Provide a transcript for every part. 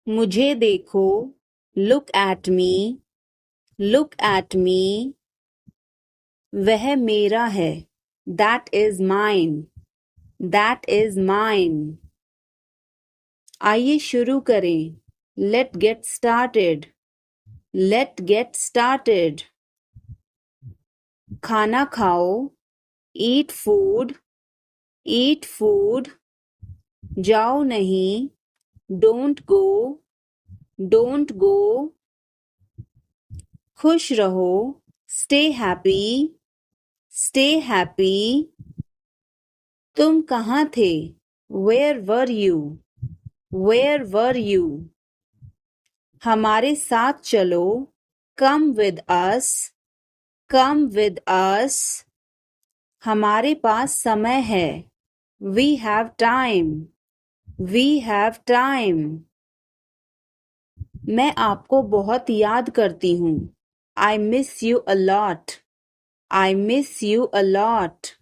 मुझे देखो, look at me, look at me. वह मेरा है, that is mine, that is mine. आइए शुरू करें, let's get started, let's get started. खाना खाओ, eat food, eat food. जाओ नहीं, don't go, don't go. खुश रहो, stay happy, stay happy. तुम कहाँ थे, where were you, where were you. हमारे साथ चलो, come with us, come with us. हमारे पास समय है, we have time, we have time. मैं आपको बहुत याद करती हूँ, I miss you a lot, I miss you a lot.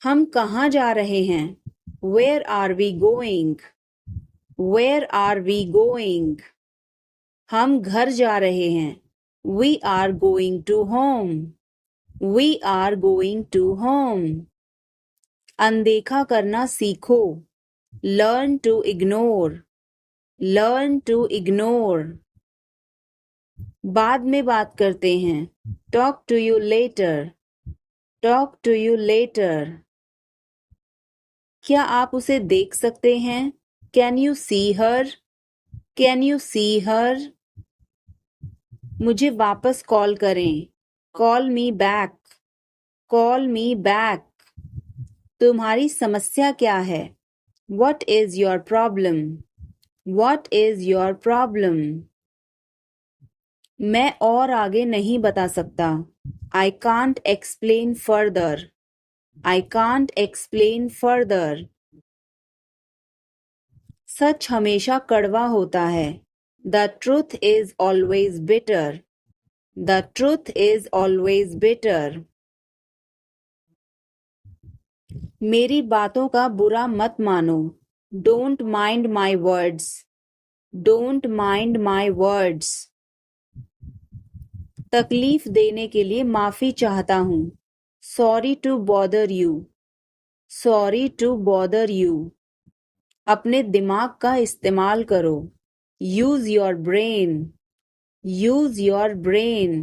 हम कहाँ जा रहे हैं, where are we going, where are we going. हम घर जा रहे हैं, we are going to home, we are going to home. अनदेखा करना सीखो, learn to ignore, learn to ignore. बाद में बात करते हैं, talk to you later, talk to you later. क्या आप उसे देख सकते हैं, can you see her, can you see her. मुझे वापस कॉल करें, call me back, call me back. तुम्हारी समस्या क्या है, what is your problem, what is your problem. मैं और आगे नहीं बता सकता, I can't explain further, I can't explain further. सच हमेशा कड़वा होता है, the truth is always bitter, the truth is always bitter. मेरी बातों का बुरा मत मानो, don't mind my words, don't mind my words. तकलीफ देने के लिए माफी चाहता हूँ, sorry to bother you, sorry to bother you. अपने दिमाग का इस्तेमाल करो, use your brain, use your brain.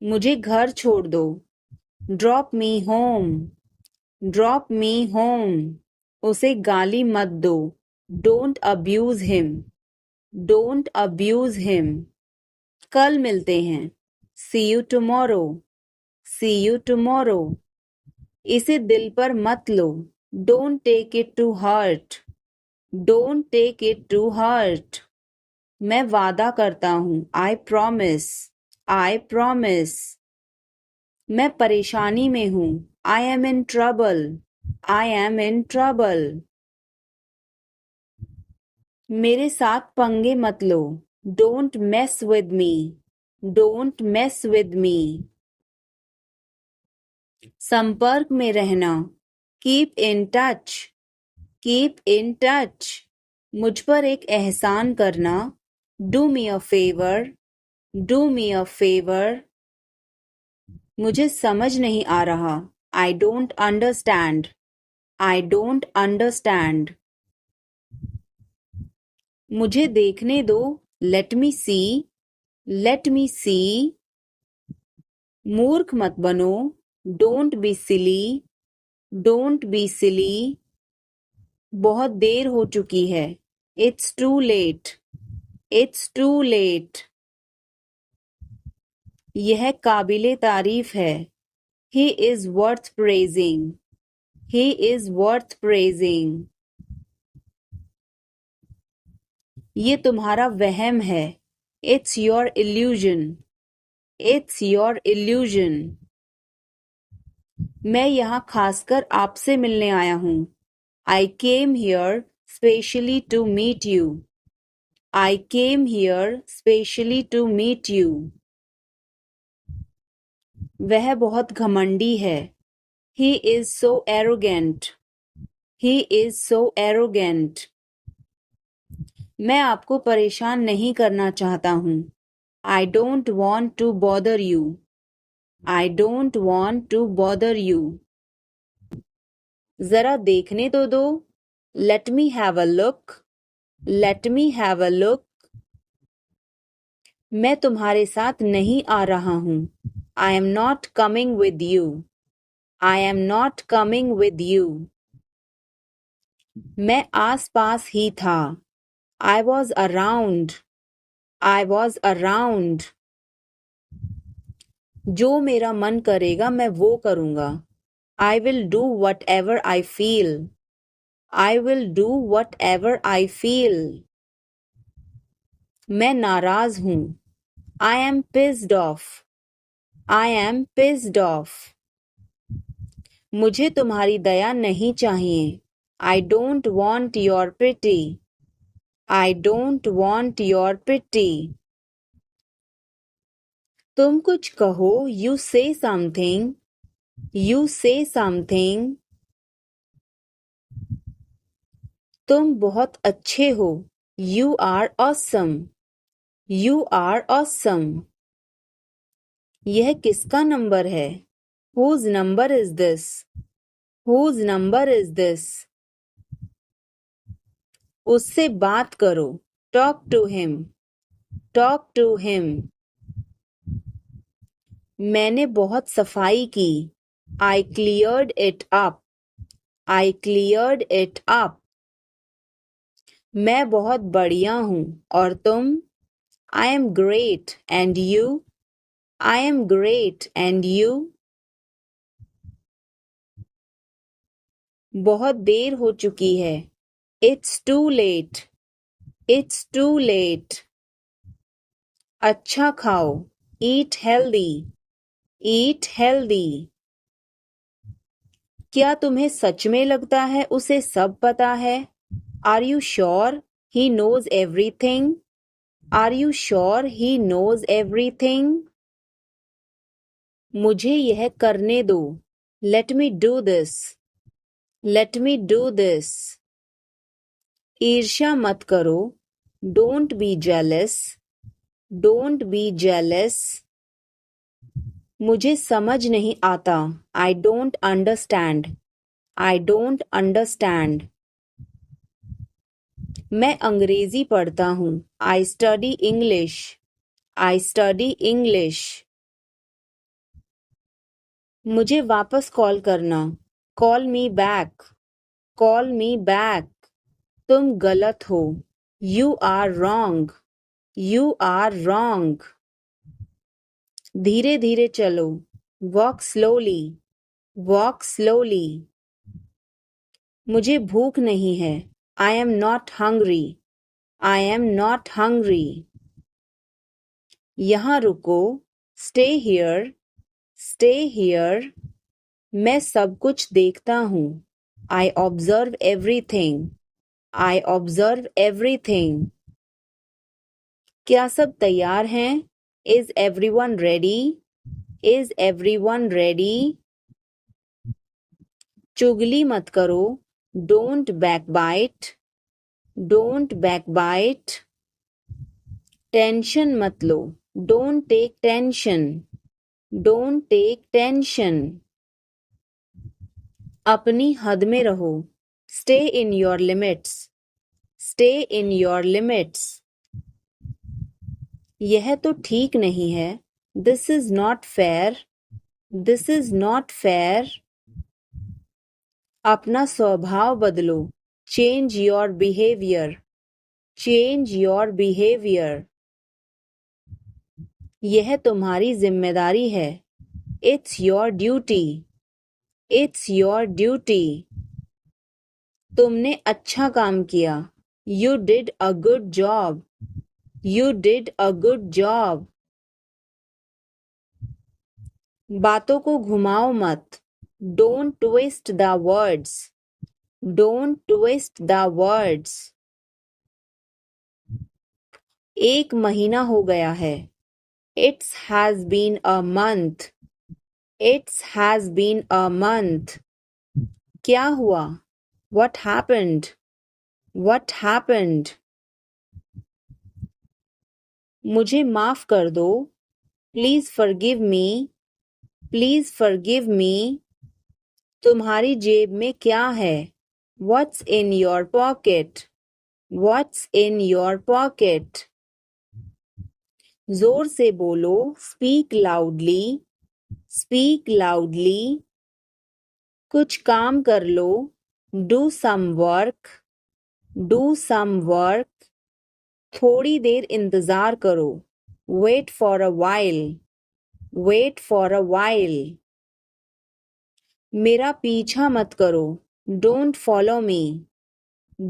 मुझे घर छोड़ दो, drop me home, drop me home. उसे गाली मत दो, don't abuse him, don't abuse him. कल मिलते हैं, see you tomorrow, see you tomorrow. इसे दिल पर मत लो, don't take it to heart, don't take it to heart. मैं वादा करता हूँ, I promise, I promise. मैं परेशानी में हूँ, I am in trouble, I am in trouble. मेरे साथ पंगे मत लो, don't mess with me, don't mess with me. संपर्क में रहना, keep in touch, keep in touch. मुझ पर एक एहसान करना, do me a favor, do me a favor. मुझे समझ नहीं आ रहा, I don't understand, I don't understand. मुझे देखने दो, let me see, let me see. मूर्ख मत बनो, don't be silly, don't be silly. बहुत देर हो चुकी है, it's too late, it's too late. यह काबिले तारीफ है, he is worth praising, he is worth praising. ये तुम्हारा वहम है, it's your illusion, it's your illusion. मैं यहाँ खासकर आपसे मिलने आया हूँ, I came here specially to meet you, I came here specially to meet you. वह बहुत घमंडी है, he is so arrogant, he is so arrogant. मैं आपको परेशान नहीं करना चाहता हूँ। I don't want to bother you. I don't want to bother you. जरा देखने तो दो। Let me have a look. Let me have a look. मैं तुम्हारे साथ नहीं आ रहा हूँ। I am not coming with you. I am not coming with you. मैं आस-पास ही था। I was around. I was around. जो मेरा मन करेगा मैं वो करूँगा। I will do whatever I feel. I will do whatever I feel. मैं नाराज हूँ। I am pissed off. I am pissed off. मुझे तुम्हारी दया नहीं चाहिए। I don't want your pity. I don't want your pity. तुम कुछ कहो। You say something. You say something. तुम बहुत अच्छे हो। You are awesome. You are awesome. यह किसका नंबर है? Whose number is this? Whose number is this? उससे बात करो। Talk to him. Talk to him. मैंने बहुत सफाई की। I cleared it up. I cleared it up. मैं बहुत बढ़िया हूँ और तुम? I am great and you? I am great and you? बहुत देर हो चुकी है। It's too late. It's too late. अच्छा खाओ। Eat healthy. Eat healthy. क्या तुम्हें सच में लगता है उसे सब पता है? Are you sure he knows everything? Are you sure he knows everything? मुझे यह करने दो। Let me do this. Let me do this. ईर्ष्या मत करो। Don't be jealous. Don't be jealous. मुझे समझ नहीं आता। I don't understand. I don't understand. मैं अंग्रेजी पढ़ता हूँ। I study English. I study English. मुझे वापस कॉल करना। Call me back. Call me back. तुम गलत हो। You are wrong. You are wrong. धीरे धीरे चलो। Walk slowly. Walk slowly. मुझे भूख नहीं है। I am not hungry. I am not hungry. यहाँ रुको। Stay here. Stay here. मैं सब कुछ देखता हूँ। I observe everything. I observe everything. क्या सब तैयार हैं? Is everyone ready? Is everyone ready? चुगली मत करो। Don't backbite. Don't backbite. Tension मत लो। Don't take tension. Don't take tension. अपनी हद में रहो। Stay in your limits. Stay in your limits. यह तो ठीक नहीं है। This is not fair. This is not fair. अपना स्वभाव बदलो। Change your behavior. Change your behavior. यह तुम्हारी जिम्मेदारी है। It's your duty. It's your duty. तुमने अच्छा काम किया। You did a good job. You did a good job. बातों को घुमाओ मत। Don't twist the words. Don't twist the words. एक महीना हो गया है। It has been a month. It has been a month. क्या हुआ? What happened? What happened? मुझे माफ कर दो. Please forgive me. Please forgive me. तुम्हारी जेब में क्या है? What's in your pocket? What's in your pocket? जोर से बोलो. Speak loudly. Speak loudly. कुछ काम कर लो. Do some work. Do some work. थोड़ी देर इंतजार करो. Wait for a while. Wait for a while. मेरा पीछा मत करो. Don't follow me.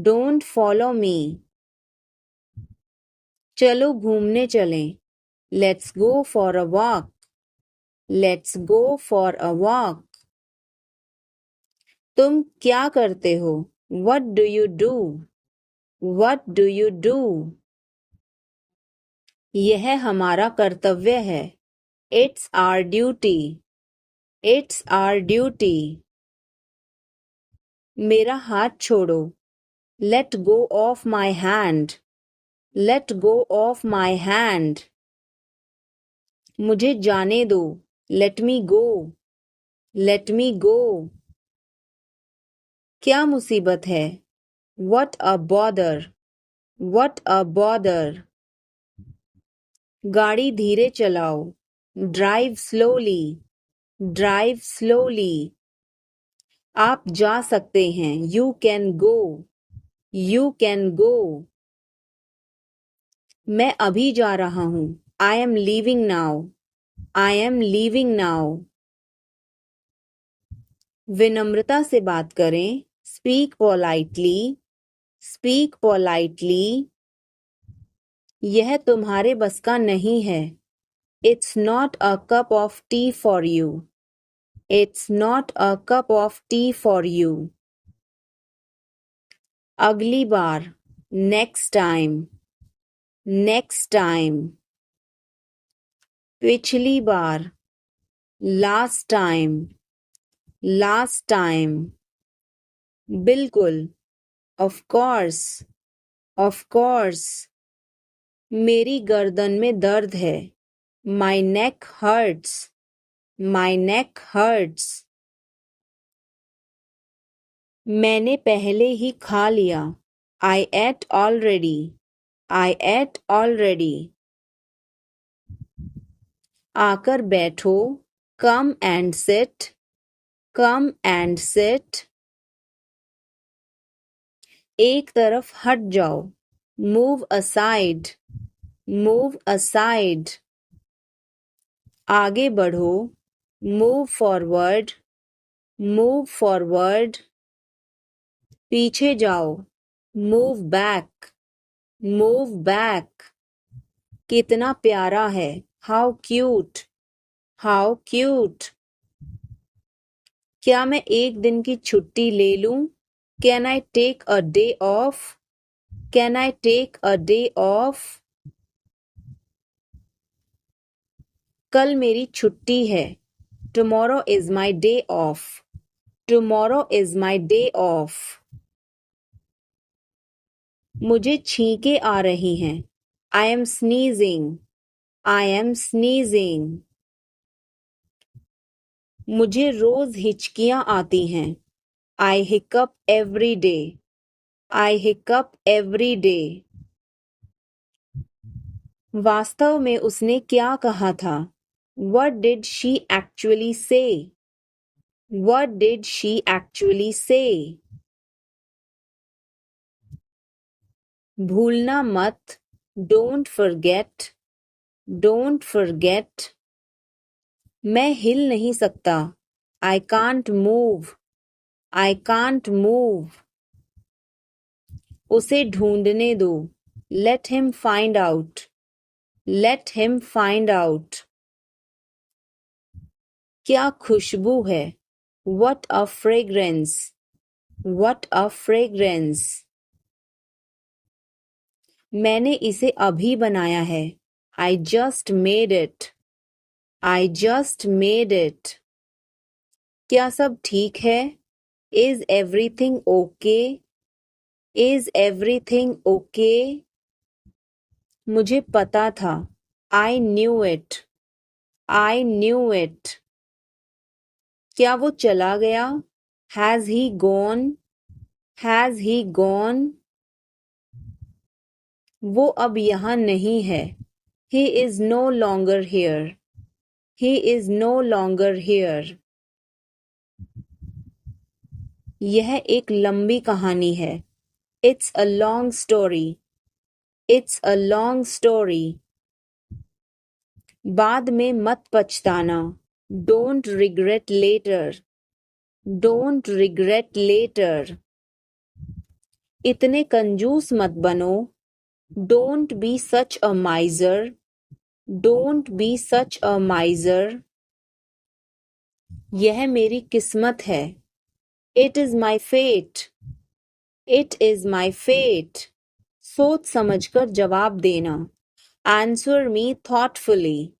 Don't follow me. चलो घूमने चलें. Let's go for a walk. Let's go for a walk. तुम क्या करते हो? What do you do? What do you do? यह हमारा कर्तव्य है. It's our duty. It's our duty. मेरा हाथ छोड़ो. Let go of my hand. Let go of my hand. मुझे जाने दो. Let me go. Let me go. क्या मुसीबत है? What a bother. What a bother. गाड़ी धीरे चलाओ. Drive slowly. Drive slowly. आप जा सकते हैं. You can go. You can go. मैं अभी जा रहा हूँ. I am leaving now. I am leaving now. विनम्रता से बात करें. Speak politely. Speak politely. यह तुम्हारे बस का नहीं है. It's not a cup of tea for you. It's not a cup of tea for you. अगली बार. Next time. Next time. पिछली बार. Last time. Last time. बिल्कुल. Of course. Of course. मेरी गर्दन में दर्द है. My neck hurts. My neck hurts. मैंने पहले ही खा लिया. I ate already. I ate already. आकर बैठो. Come and sit. Come and sit. एक तरफ हट जाओ. Move aside. Move aside. आगे बढ़ो. Move forward. Move forward. पीछे जाओ. Move back. Move back. कितना प्यारा है. How cute. How cute. क्या मैं एक दिन की छुट्टी ले लूं? Can I take a day off? Can I take a day off? कल मेरी छुट्टी है. Tomorrow is my day off. Tomorrow is my day off. मुझे छींकें आ रही हैं. I am sneezing. I am sneezing. मुझे रोज हिचकियां आती हैं. I hiccup every day. I hiccup every day. वास्तव में उसने क्या कहा था? What did she actually say? What did she actually say? भूलना मत. Don't forget. Don't forget. मैं हिल नहीं सकता. I can't move. I can't move. उसे ढूंढने दो. Let him find out. Let him find out. क्या खुशबू है. What a fragrance. What a fragrance. मैंने इसे अभी बनाया है. I just made it. I just made it. क्या सब ठीक है? Is everything okay? Is everything okay? मुझे पता था। I knew it. I knew it. क्या वो चला गया? Has he gone? Has he gone? वो अब यहाँ नहीं है. He is no longer here. He is no longer here. यह एक लंबी कहानी है. It's a long story. It's a long story. बाद में मत पछताना. Don't regret later. Don't regret later. इतने कंजूस मत बनो. Don't be such a miser. Don't be such a miser. यह मेरी किस्मत है. It is my fate. It is my fate. सोच समझकर जवाब देना. Answer me thoughtfully.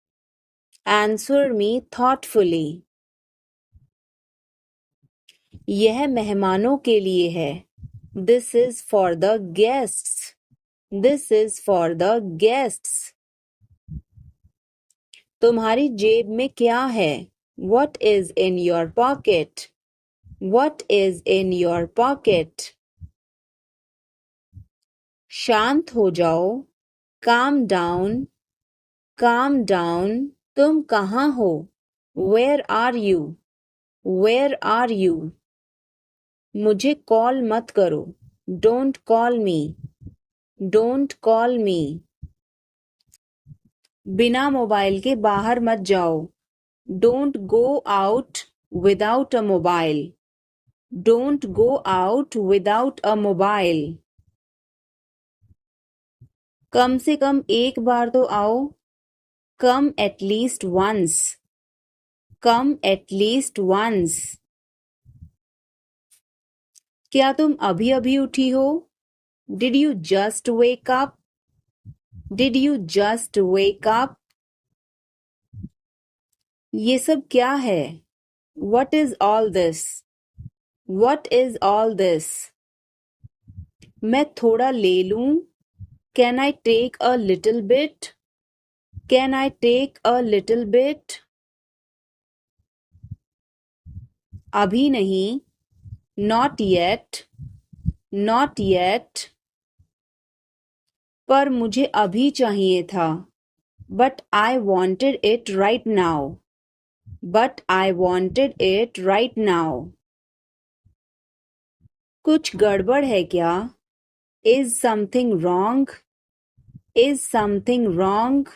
Answer me thoughtfully. यह मेहमानों के लिए है. This is for the guests. This is for the guests. तुम्हारी जेब में क्या है? What is in your pocket? What is in your pocket? शांत हो जाओ. Calm down. Calm down. तुम कहाँ हो? Where are you? Where are you? मुझे कॉल मत करो. Don't call me. Don't call me. बिना मोबाइल के बाहर मत जाओ. Don't go out without a mobile. Don't go out without a mobile. कम से कम एक बार तो आओ. Come at least once. Come at least once. क्या तुम अभी अभी उठी हो? Did you just wake up? Did you just wake up? ये सब क्या है? What is all this? What is all this? मैं थोड़ा ले लूं? Can I take a little bit? Can I take a little bit? अभी नहीं. Not yet. Not yet. पर मुझे अभी चाहिए था. But I wanted it right now. But I wanted it right now. कुछ गड़बड़ है क्या? Is something wrong? Is something wrong?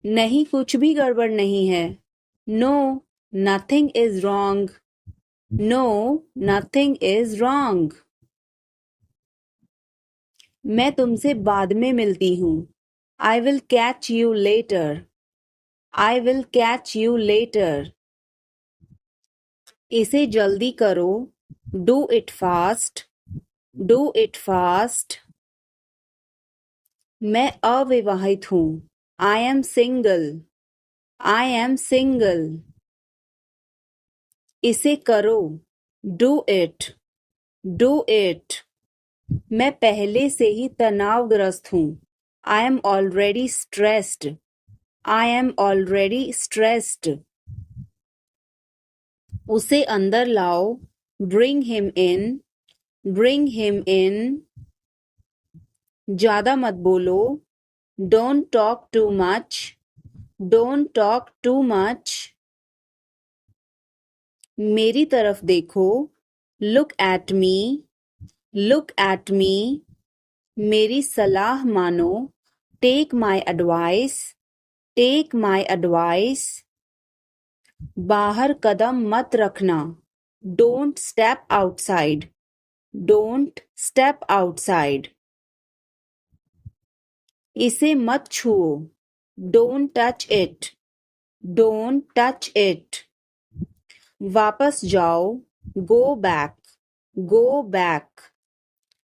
नहीं, कुछ भी गड़बड़ नहीं है. No, nothing is wrong. No, nothing is wrong. मैं तुमसे बाद में मिलती हूँ. I will catch you later. I will catch you later. इसे जल्दी करो. Do it fast. Do it fast. मैं अविवाहित हूँ. I am single. I am single. इसे करो. Do it. Do it. मैं पहले से ही तनावग्रस्त हूँ. I am already stressed. I am already stressed. उसे अंदर लाओ. Bring him in. Bring him in. ज़्यादा मत बोलो. Don't talk too much. Don't talk too much. मेरी तरफ देखो. Look at me. Look at me. मेरी सलाह मानो. Take my advice. Take my advice. बाहर कदम मत रखना. Don't step outside. Don't step outside. इसे मत छुओ. Don't touch it. Don't touch it. वापस जाओ. Go back. Go back.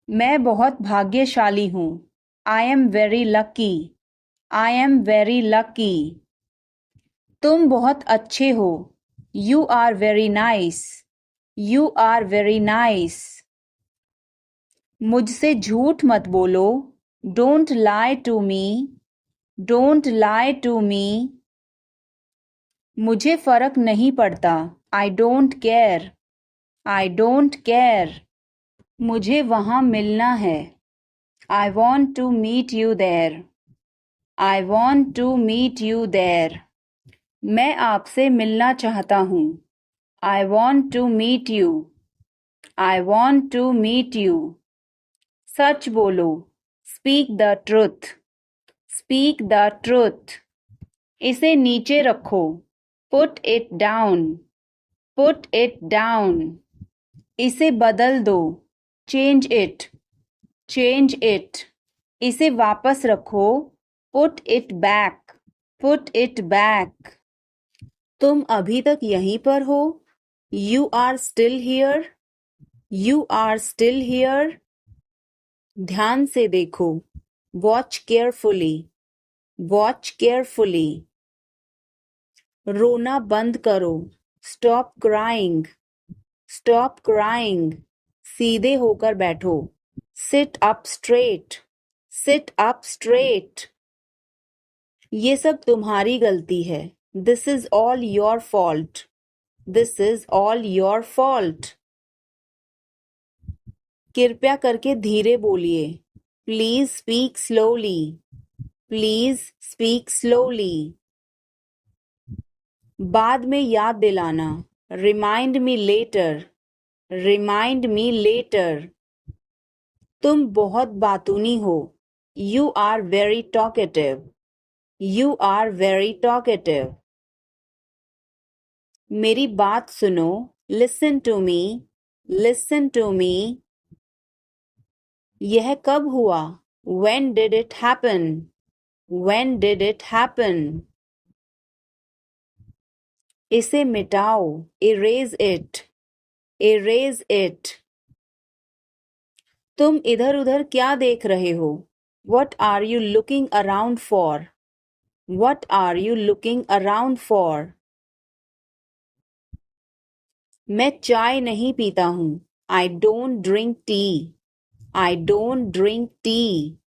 मैं बहुत भाग्यशाली हूँ. I am very lucky. I am very lucky. तुम बहुत अच्छे हो. You are very nice. You are very nice. मुझसे झूठ मत बोलो. Don't lie to me. Don't lie to me. मुझे फर्क नहीं पड़ता. I don't care. I don't care. मुझे वहाँ मिलना है. I want to meet you there. I want to meet you there. मैं आपसे मिलना चाहता हूँ. I want to meet you. I want to meet you. सच बोलो. Speak the truth. Speak the truth. इसे नीचे रखो. Put it down. Put it down. इसे बदल दो. Change it. Change it. इसे वापस रखो. Put it back. Put it back. तुम अभी तक यहीं पर हो. You are still here. You are still here. ध्यान से देखो. Watch carefully. Watch carefully. रोना बंद करो. Stop crying. Stop crying. सीधे होकर बैठो. Sit up straight. Sit up straight. ये सब तुम्हारी गलती है. This is all your fault. This is all your fault. कृपया करके धीरे बोलिए. Please speak slowly. Please speak slowly. बाद में याद दिलाना. Remind me later. Remind me later. तुम बहुत बातूनी हो. You are very talkative. You are very talkative. मेरी बात सुनो. Listen to me. Listen to me. यह कब हुआ? When did it happen? When did it happen? इसे मिटाओ. Erase it. Erase it. तुम इधर उधर क्या देख रहे हो? What are you looking around for? What are you looking around for? मैं चाय नहीं पीता हूँ. I don't drink tea. I don't drink tea.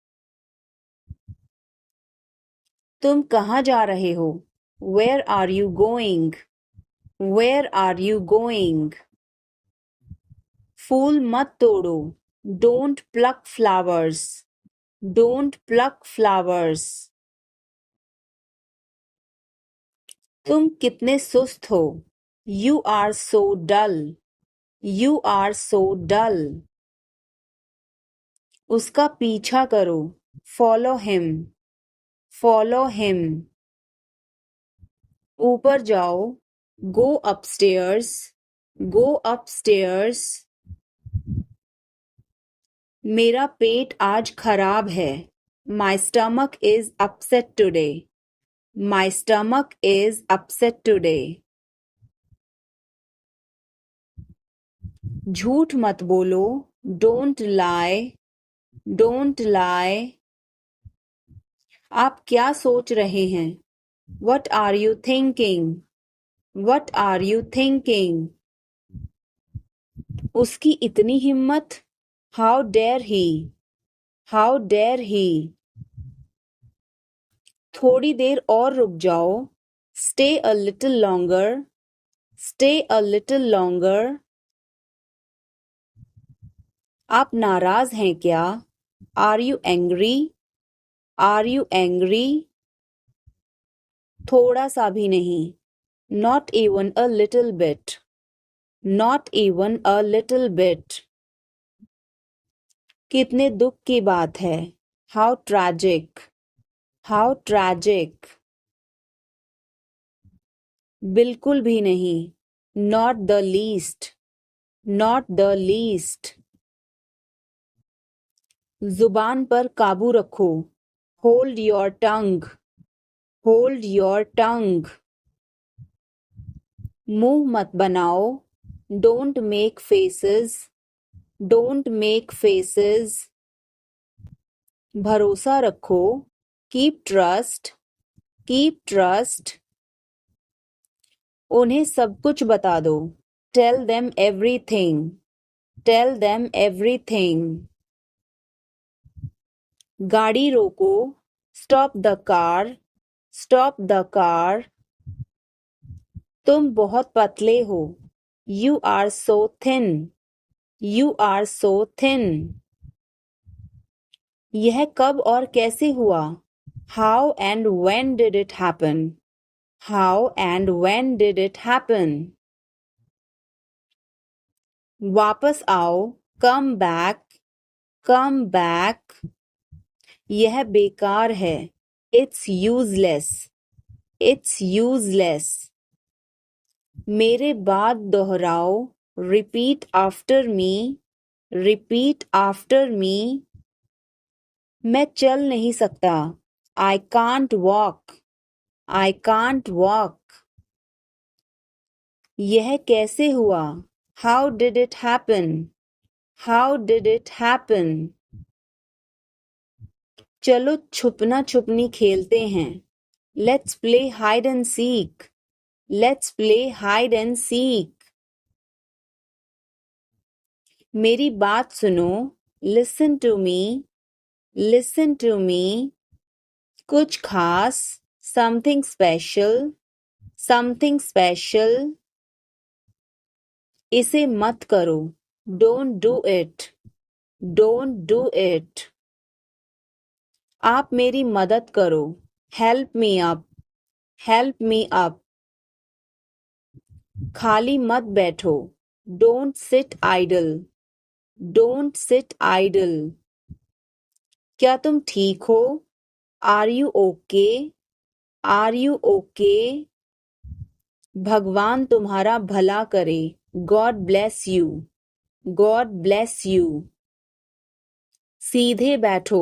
तुम कहाँ जा रहे हो? Where are you going? Where are you going? फूल मत तोड़ो. Don't pluck flowers. Don't pluck flowers. तुम कितने सुस्त हो. You are so dull. You are so dull. उसका पीछा करो. Follow him. Follow him. ऊपर जाओ. Go upstairs. Go upstairs. मेरा पेट आज खराब है. My stomach is upset today. My stomach is upset today. झूठ मत बोलो. Don't lie. Don't lie. आप क्या सोच रहे हैं? What are you thinking? What are you thinking? उसकी इतनी हिम्मत. How dare he? How dare he? थोड़ी देर और रुक जाओ. Stay a little longer. Stay a little longer. आप नाराज हैं क्या? Are you angry? Are you angry? थोड़ा सा भी नहीं. Not even a little bit. Not even a little bit. कितने दुख की बात है. How tragic. How tragic. बिल्कुल भी नहीं. Not the least. Not the least. जुबान पर काबू रखो. Hold your tongue. Hold your tongue. मुंह मत बनाओ. Don't make faces. Don't make faces. भरोसा रखो. Keep trust. Keep trust. उन्हें सब कुछ बता दो. Tell them everything. Tell them everything. गाड़ी रोको, stop the car, stop the car. तुम बहुत पतले हो, you are so thin, you are so thin. यह कब और कैसे हुआ, how and when did it happen, how and when did it happen. वापस आओ, कम बैक, कम बैक। यह बेकार है, इट्स यूजलेस, इट्स यूजलेस। मेरे बाद दोहराओ, repeat after me, repeat after me. मैं चल नहीं सकता, I can't walk, I can't walk. यह कैसे हुआ, how did it happen, how did it happen. चलो छुपना छुपनी खेलते हैं, let's play hide and seek, let's play hide and seek. मेरी बात सुनो, listen to me, listen to me. कुछ खास, समथिंग स्पेशल, समथिंग स्पेशल। इसे मत करो, don't do it, don't do it. आप मेरी मदद करो, help me up, help me up. खाली मत बैठो, don't sit idle, don't sit idle. क्या तुम ठीक हो, are you okay, are you okay. भगवान तुम्हारा भला करे, God bless you, God bless you. सीधे बैठो,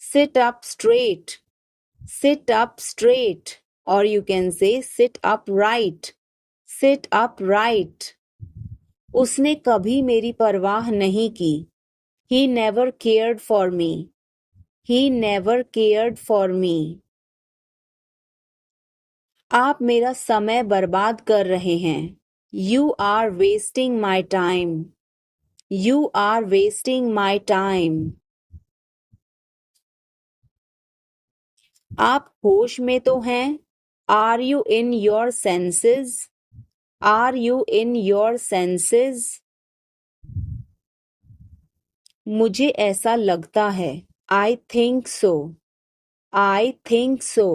sit up straight, sit up straight. और you can say sit up right, sit up right. उसने कभी मेरी परवाह नहीं की, he never cared for me, he never cared for me. आप मेरा समय बर्बाद कर रहे हैं, you are wasting my time, you are wasting my time. आप होश में तो हैं, are you in your senses, are you in your senses. मुझे ऐसा लगता है, I think so, I think so.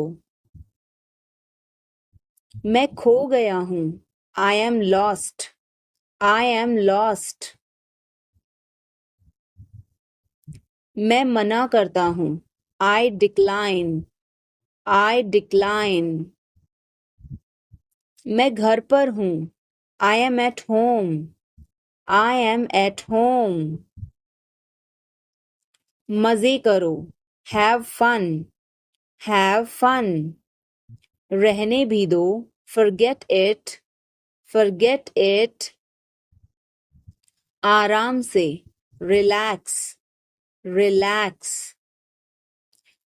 मैं खो गया हूं, I am lost, I am lost. मैं मना करता हूं, आई डिक्लाइन, आई डिक्लाइन। मैं घर पर हूं, I M at home, I am at home. मजे करो, हैव फन, हैव फन। रहने भी दो, फॉरगेट इट, फॉरगेट इट। आराम से, रिलैक्स, रिलैक्स।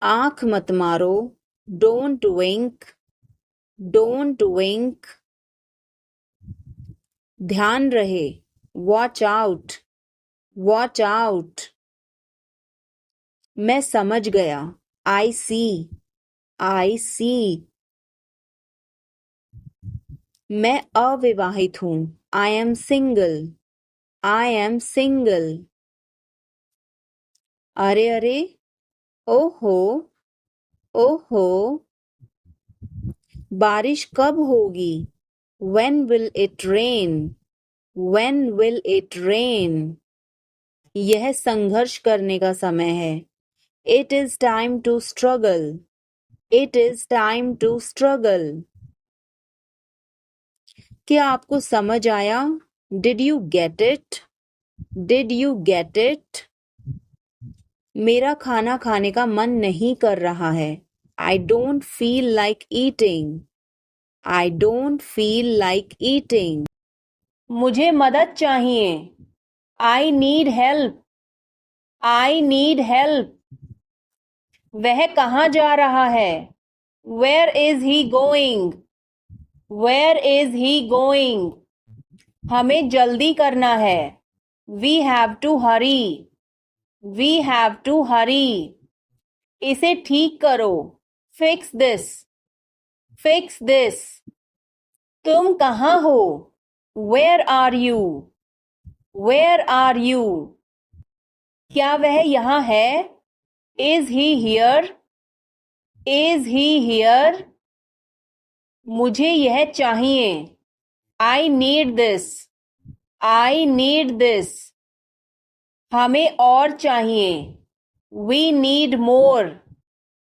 आंख मत मारो, डोंट विंक, डोंट विंक। ध्यान रहे, वॉच आउट, वॉच आउट। मैं समझ गया, आई सी, आई सी। मैं अविवाहित हूं, I am single, I am single. अरे अरे, ओहो, ओहो। बारिश कब होगी, when will it rain, when will it rain। यह संघर्ष करने का समय है, it is time to struggle, it is time to struggle। क्या आपको समझ आया, did you get it, did you get it। मेरा खाना खाने का मन नहीं कर रहा है, I don't feel like eating, I don't feel like eating। मुझे मदद चाहिए, I need help, I need help। वह कहाँ जा रहा है, Where is he going, Where is he going। हमें जल्दी करना है, We have to hurry, We have to hurry। इसे ठीक करो। Fix this. Fix this. तुम कहाँ हो? Where are you? Where are you? क्या वह यहाँ है? Is he here? Is he here? मुझे यह चाहिए। I need this. I need this. हमें और चाहिए। We need more.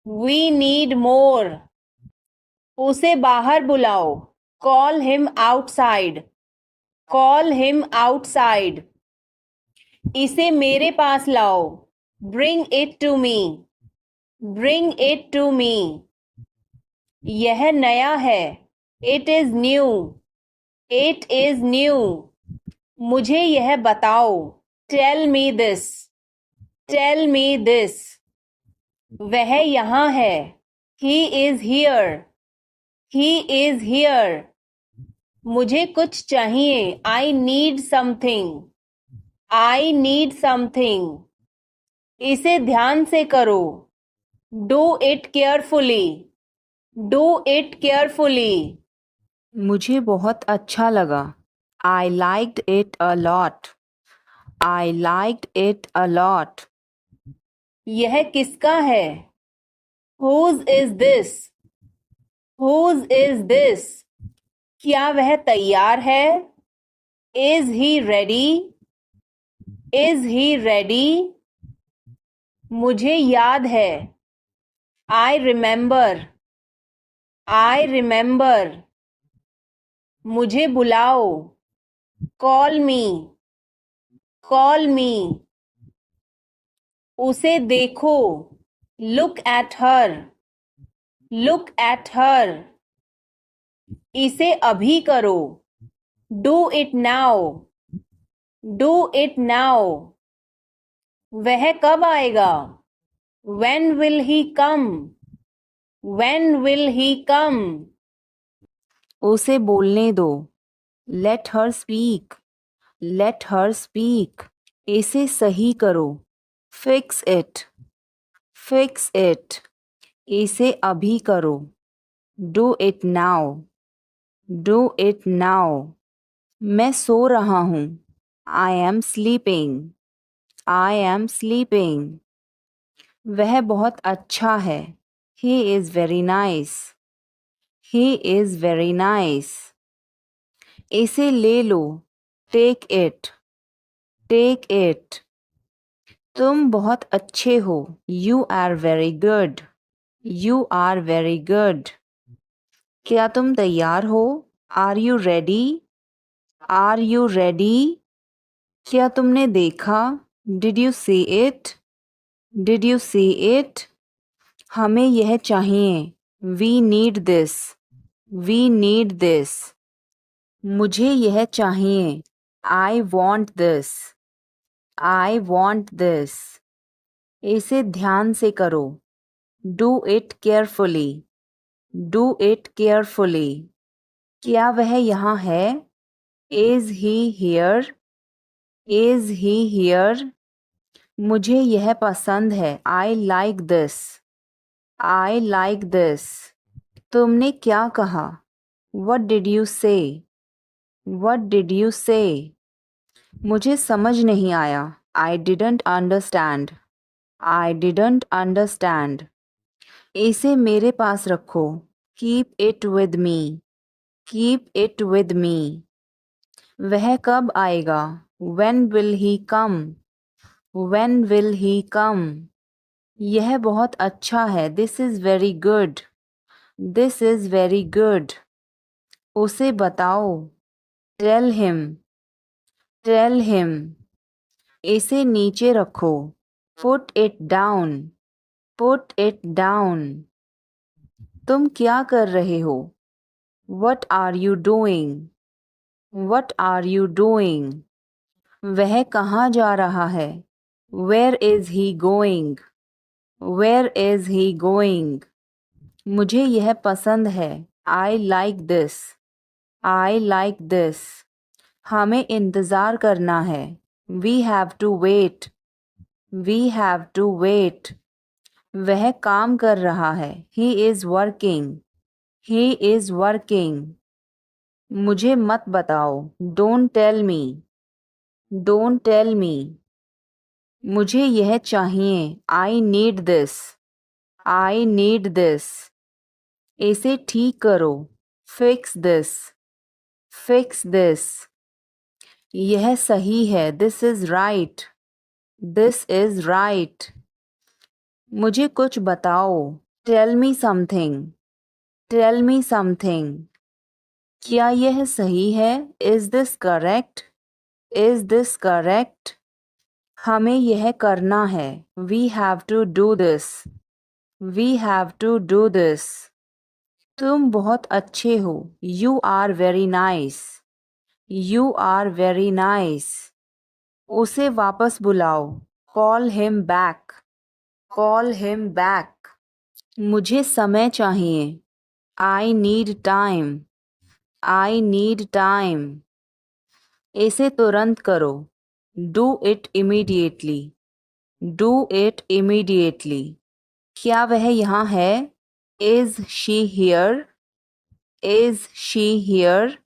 We need more. उसे बाहर बुलाओ। Call him outside. Call him outside. इसे मेरे पास लाओ। Bring it to me. Bring it to me. यह नया है। It is new. It is new. मुझे यह बताओ। Tell me this. Tell me this. वह यहाँ है। He is here. He is here. मुझे कुछ चाहिए। I need something. I need something. इसे ध्यान से करो। Do it carefully. Do it carefully. मुझे बहुत अच्छा लगा। I liked it a lot. I liked it a lot. यह किसका है? Whose is this? Whose is this? क्या वह तैयार है? Is he ready? Is he ready? मुझे याद है। I remember. I remember. मुझे बुलाओ। Call me. Call me. उसे देखो। Look at her. Look at her. इसे अभी करो। Do it now. Do it now. वह कब आएगा? When will he come? When will he come? उसे बोलने दो। Let her speak. Let her speak. इसे सही करो। Fix it. Fix it. इसे अभी करो। Do it now. Do it now. मैं सो रहा हूँ। I am sleeping. I am sleeping. वह बहुत अच्छा है। He is very nice. He is very nice. इसे ले लो। Take it. Take it. तुम बहुत अच्छे हो। You are very good. You are very good. क्या तुम तैयार हो? Are you ready? Are you ready? क्या तुमने देखा? Did you see it? Did you see it? हमें यह चाहिए। We need this. We need this. मुझे यह चाहिए। I want this. I want this. इसे ध्यान से करो। Do it carefully. Do it carefully. क्या वह यहाँ है? Is he here? Is he here? मुझे यह पसंद है। I like this. I like this. तुमने क्या कहा? What did you say? What did you say? मुझे समझ नहीं आया। I didn't understand. I didn't understand. इसे मेरे पास रखो। Keep it with me. Keep it with me. वह कब आएगा? When will he come? When will he come? यह बहुत अच्छा है। This is very good. This is very good. उसे बताओ। Tell him. Tell him. इसे नीचे रखो। Put it down. Put it down. तुम क्या कर रहे हो? What are you doing? What are you doing? वह कहाँ जा रहा है? Where is he going? Where is he going? मुझे यह पसंद है। I like this. I like this. हमें इंतज़ार करना है। We have to wait. We have to wait. वह काम कर रहा है। He is working. He is working. मुझे मत बताओ। Don't tell me. Don't tell me. मुझे यह चाहिए। I need this. I need this. इसे ठीक करो। Fix this. Fix this. यह सही है। This is right. This is right. मुझे कुछ बताओ। Tell me something. Tell me something. क्या यह सही है? Is this correct? Is this correct? हमें यह करना है। We have to do this. We have to do this. तुम बहुत अच्छे हो। You are very nice. You are very nice. उसे वापस बुलाओ। Call him back. Call him back. मुझे समय चाहिए। I need time. I need time. इसे तुरंत करो। Do it immediately. Do it immediately. क्या वह यहाँ है? Is she here? Is she here?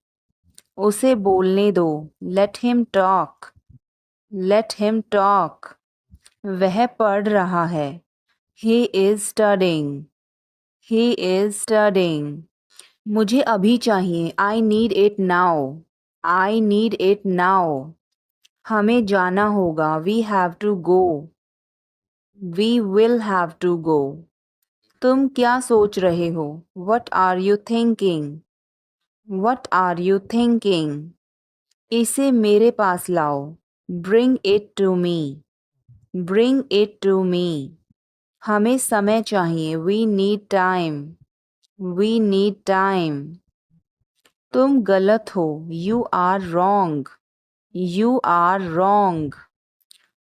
उसे बोलने दो। Let him talk. Let him talk. वह पढ़ रहा है। He is studying. He is studying. मुझे अभी चाहिए। I need it now. I need it now. हमें जाना होगा। We have to go. We will have to go. तुम क्या सोच रहे हो? What are you thinking? What are you thinking? इसे मेरे पास लाओ। Bring it to me. Bring it to me. हमें समय चाहिए। We need time. We need time. तुम गलत हो। You are wrong. You are wrong.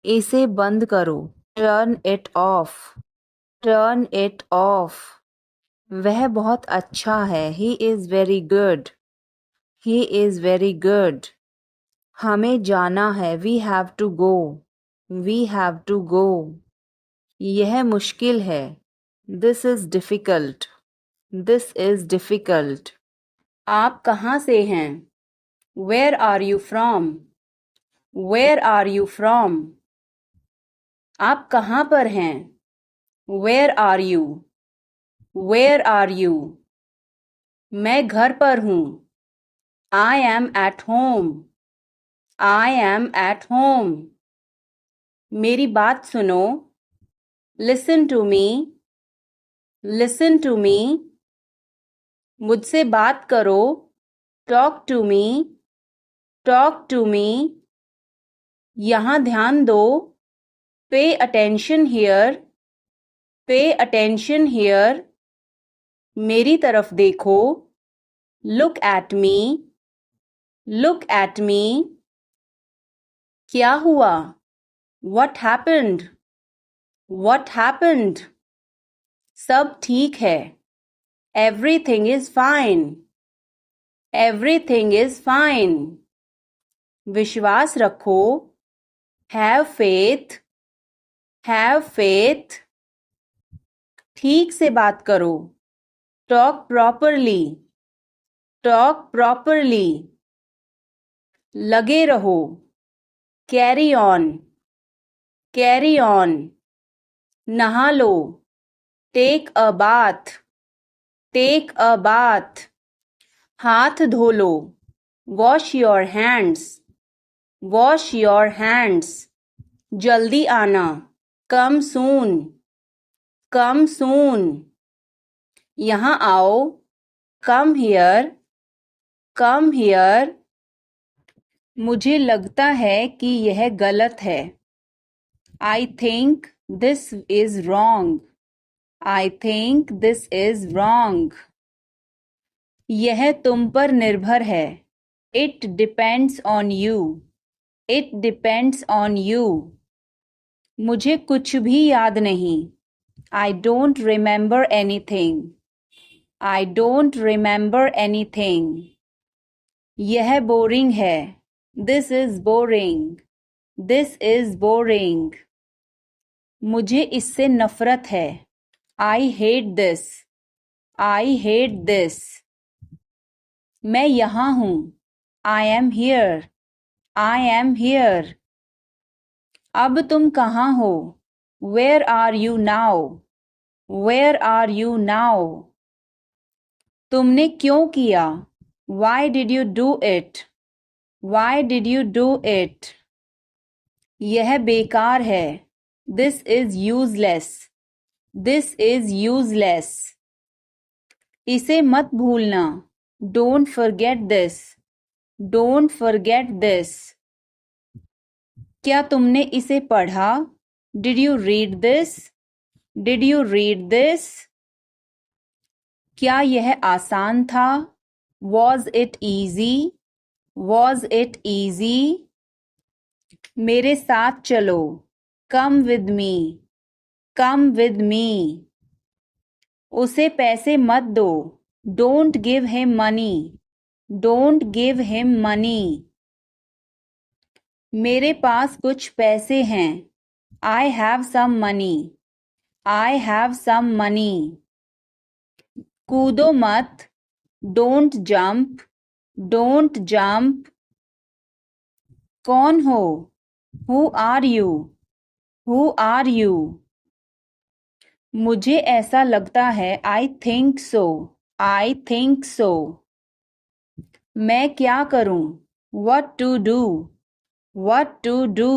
इसे बंद करो। Turn it off. Turn it off. वह बहुत अच्छा है। He is very good. He is very good. हमें जाना है। We have to go. We have to go. यह मुश्किल है। This is difficult. This is difficult. आप कहाँ से हैं? Where are you from? Where are you from? आप कहाँ पर हैं? Where are you? Where are you? मैं घर पर हूँ। I am at home. I am at home. मेरी बात सुनो। Listen to me. Listen to me. मुझसे बात करो। Talk to me. Talk to me. यहाँ ध्यान दो। Pay attention here. Pay attention here. मेरी तरफ देखो। Look at me. Look at me. क्या हुआ? What happened? What happened? सब ठीक है। Everything is fine. Everything is fine. विश्वास रखो। Have faith. Have faith. ठीक से बात करो। Talk properly. Talk properly. लगे रहो। Carry on. Carry on. नहा लो। Take a bath. Take a bath. हाथ धो लो। Wash your hands. Wash your hands. जल्दी आना। Come soon. Come soon. यहाँ आओ। Come here. Come here. मुझे लगता है कि यह गलत है। I think this is wrong. I think this is wrong. यह तुम पर निर्भर है। It depends on you. It depends on you. मुझे कुछ भी याद नहीं। I don't remember anything. I don't remember anything. यह बोरिंग है। This is boring. This is boring. मुझे इससे नफरत है। I hate this. I hate this. मैं यहाँ हूँ. I am here. I am here. अब तुम कहाँ हो? Where are you now? Where are you now? तुमने क्यों किया? Why did you do it? Why did you do it? यह बेकार है. This is useless. This is useless. इसे मत भूलना. Don't forget this. Don't forget this. क्या तुमने इसे पढ़ा? Did you read this? Did you read this? क्या यह आसान था? Was it easy? Was it easy? मेरे साथ चलो. Come with me. Come with me. उसे पैसे मत दो. Don't give him money. Don't give him money. मेरे पास कुछ पैसे हैं. I have some money. I have some money. कूदो मत. Don't jump. Don't jump. कौन हो? Who are you? Who are you? मुझे ऐसा लगता है. I think so. I think so. मैं क्या करूं? What to do? What to do?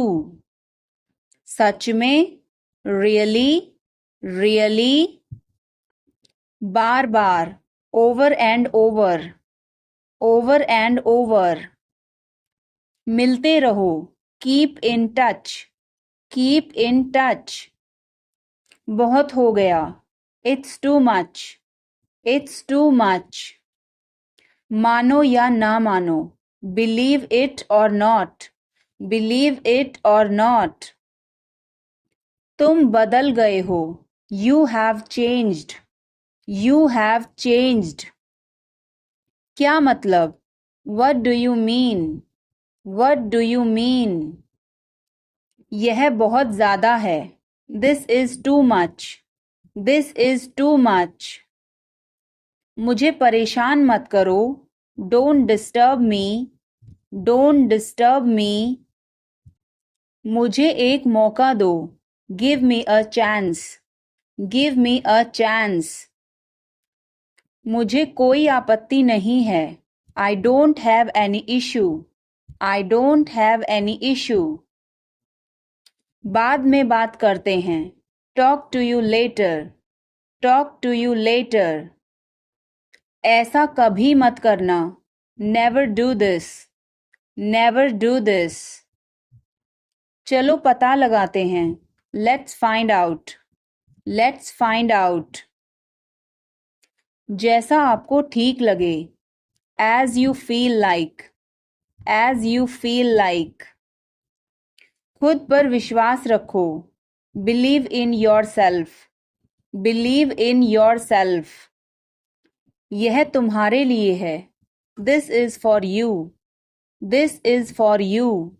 सच में? Really? Really? Bar bar. Over and over. Over and over. मिलते रहो. Keep in touch. Keep in touch. बहुत हो गया. It's too much. It's too much. मानो या ना मानो. Believe it or not. Believe it or not. तुम बदल गए हो. You have changed. You have changed. क्या मतलब? What do you mean? What do you mean? यह बहुत ज़्यादा है. This is too much. This is too much. मुझे परेशान मत करो. Don't disturb me. Don't disturb me. मुझे एक मौका दो. Give me a chance. Give me a chance. मुझे कोई आपत्ति नहीं है. I don't have any issue. I don't have any issue. बाद में बात करते हैं. Talk to you later. Talk to you later. ऐसा कभी मत करना. Never do this. Never do this. चलो पता लगाते हैं. Let's find out. Let's find out. जैसा आपको ठीक लगे. As you feel like. As you feel like. खुद पर विश्वास रखो. Believe in yourself. Believe in yourself. यह तुम्हारे लिए है. This is for you. This is for you.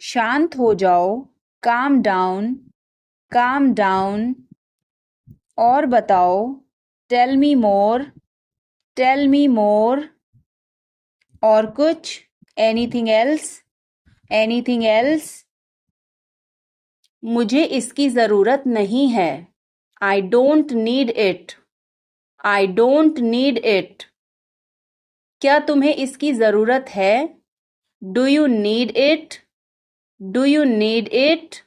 शांत हो जाओ. Calm down. Calm down. और बताओ. Tell me more. Tell me more. और कुछ? Anything else? Anything else? मुझे इसकी ज़रूरत नहीं है. I don't need it. I don't need it. क्या तुम्हें इसकी ज़रूरत है? Do you need it? Do you need it?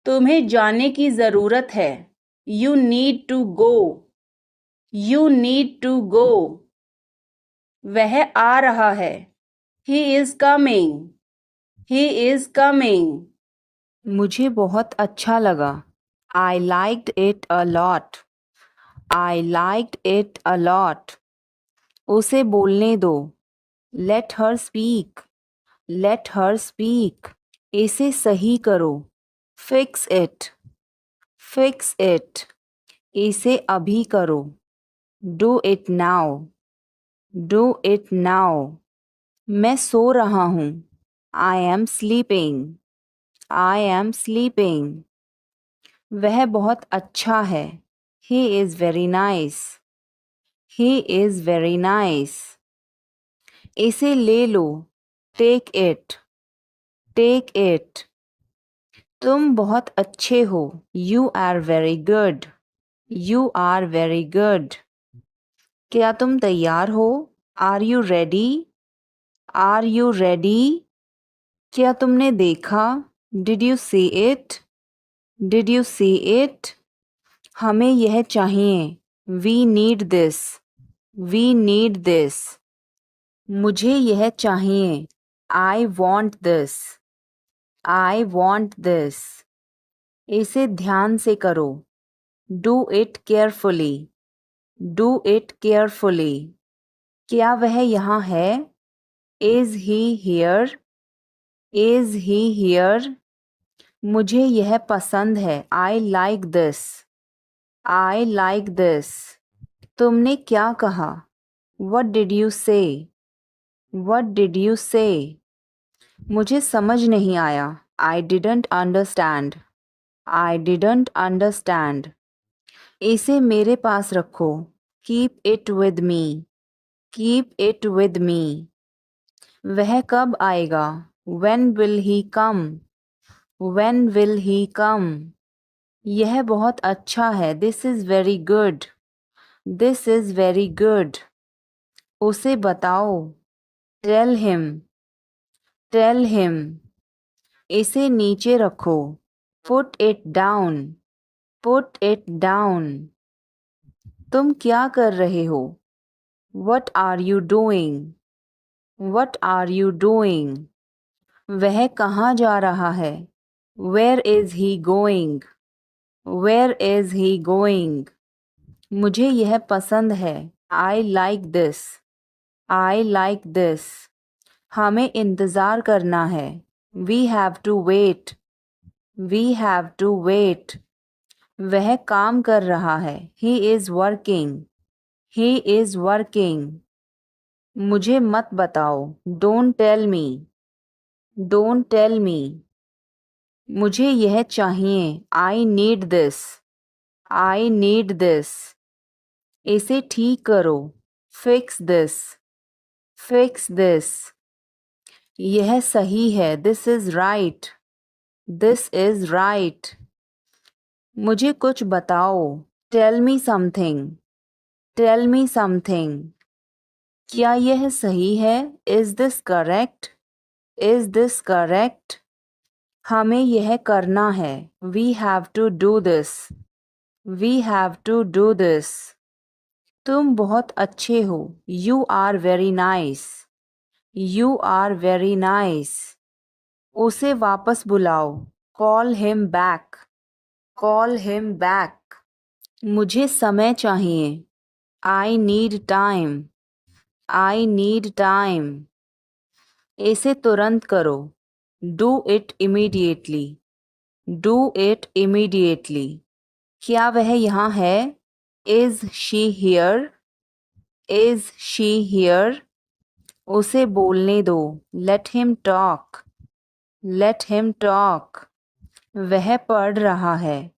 तुम्हें जाने की ज़रूरत है. You need to go. You need to go. वह आ रहा है. He is coming. He is coming. मुझे बहुत अच्छा लगा. I liked it a lot. I liked it a lot. उसे बोलने दो. Let her speak. Let her speak. इसे सही करो. Fix it. Fix it. इसे अभी करो. Do it now. Do it now. मैं सो रहा हूँ. I am sleeping. I am sleeping. वह बहुत अच्छा है। He is very nice. He is very nice. इसे ले लो। Take it. Take it. तुम बहुत अच्छे हो। You are very good. You are very good. क्या तुम तैयार हो? Are you ready? Are you ready? क्या तुमने देखा? Did you see it? Did you see it? हमें यह चाहिए। We need this. We need this. मुझे यह चाहिए। I want this. I want this. इसे ध्यान से करो। Do it carefully. Do it carefully. क्या वह यहाँ है? Is he here? Is he here? मुझे यह पसंद है। I like this. I like this. तुमने क्या कहा? What did you say? What did you say? मुझे समझ नहीं आया। I didn't understand. I didn't understand. इसे मेरे पास रखो। Keep it with me. Keep it with me. वह कब आएगा? When will he come? When will he come? यह बहुत अच्छा है। This is very good. This is very good. उसे बताओ। Tell him. Tell him. इसे नीचे रखो। Put it down. Put it down. तुम क्या कर रहे हो? What are you doing? What are you doing? वह कहाँ जा रहा है? Where is he going? Where is he going? मुझे यह पसंद है। I like this. I like this. हमें इंतज़ार करना है। We have to wait. We have to wait. वह काम कर रहा है। He is working. He is working. मुझे मत बताओ। Don't tell me. Don't tell me. मुझे यह चाहिए। I need this. I need this. इसे ठीक करो। Fix this. Fix this. यह सही है। This is right. This is right. मुझे कुछ बताओ। Tell me something. Tell me something. क्या यह सही है? Is this correct? Is this correct? हमें यह करना है। We have to do this. We have to do this. तुम बहुत अच्छे हो। You are very nice. You are very nice. उसे वापस बुलाओ। Call him back. Call him back. मुझे समय चाहिए। I need time. I need time. इसे तुरंत करो। Do it immediately. Do it immediately. क्या वह यहाँ है? Is she here? Is she here? उसे बोलने दो। Let him talk. Let him talk. वह पढ़ रहा है।